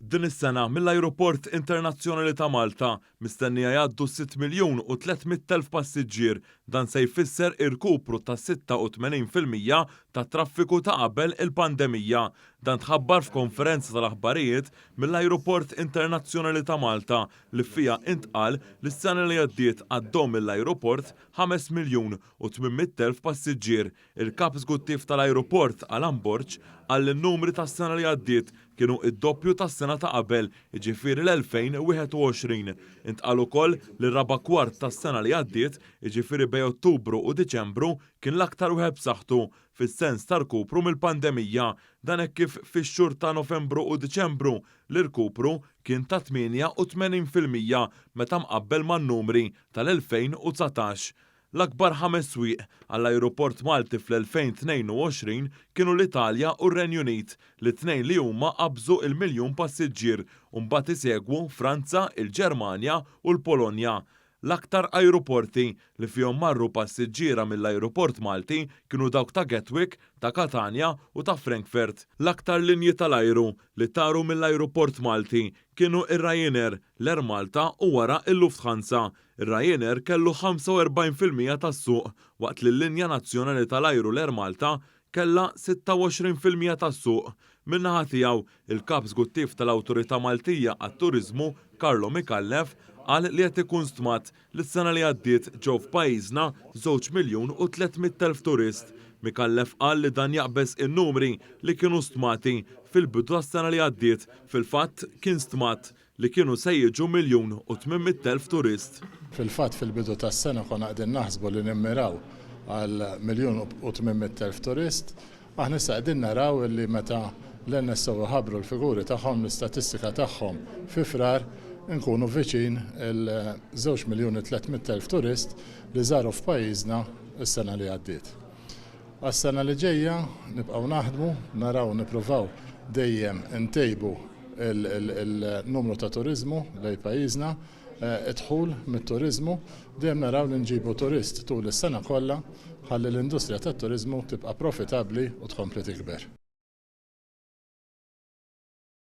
Din is-sena mill-Ajruport Internazzjonali ta' Malta mistennija jgħaddu 6,300,000 passiġġier, dan se jfisser irkupru ta' 86% ta' traffiku ta' qabel il-pandemija. Dan tħabbar f'konferenza tal-aħbarijiet mill-Ajruport Internazzjonali ta' Malta li fija intqal li s-sena li għaddiet għaddew mill-ajruport 5,800,000 passiġġier. Il-kap eżekuttiv tal-ajruport Alan Borg qal li n-numri tas-sena li għaddiet kienu id-doppju tas-sena ta' qabel, jiġifieri l-2021. Intqal ukoll li r-raba' kwart tas-sena li għaddiet, jiġifieri bejn Ottubru u Diċembru, kien l-aktar wieħed b'saħħtu fis-sens ta' rkupru mill-pandemija. Dan hekk kif fix-xhur ta' Novembru u Diċembru l-irkupru kien ta' 88% meta mqabbel man-numri tal-2019. L-akbar 5 swieq għall-Ajruport Malti fl-2022 kienu l-Italja u r-Renju Unit, li tnejn li huma qabżu il-miljun passiġġier, u mbagħad isegwu Franza, il-Ġermanja u l-Polonja. L-aktar ajruporti li fihom marru passiġġiera mill-Ajruport Malti kienu dawk ta' Gatwick, ta' Catania u ta' Frankfurt. L-aktar linji tal-ajru li taru mill-Ajruport Malti kienu ir-Ryanair, l-Air Malta u wara il-Lufthansa. Ir-Ryanair kellu 45% tas-suq, waqt li l-linja nazzjonali tal-ajru l-Air Malta kellha 26% tas-suq. Min-naħa tiegħu il-kap eżekuttiv tal-Awtorità Maltija għat-Turiżmu Carlo Micallef qal li qed ikun stmat li s-sena li għaddiet ġew f'pajjiżna 2,300,000 turist. Micallef qal li dan jaqbeż in-numri li kienu stmati fil-bidu tas-sena li għaddiet, fil-fatt kien stmat li kienu se jiġu 1,800,000 turist. Fil-fatt fil-bidu tas-sena konna qegħdin naħsbu li nimmiraw għal 1,800,000 turist. Aħna issa qegħdin naraw li meta l-NSO ħabbru l-figuri tagħhom, l-istatistika tagħhom fi frar, nkunu viċin il-2,300,000 turist li żaru f'pajjiżna s-sena li għaddiet. Għas-sena li ġejja nibqgħu naħdmu, naraw nippruvaw dejjem ntejbu il-numru ta' turiżmu lejn pajjiżna, idħul mit-turiżmu, dejjem naraw li nġibu turist tul is-sena kollha ħalli l-industrija tat-turiżmu tibqa' profitabbli u tkompli tikber.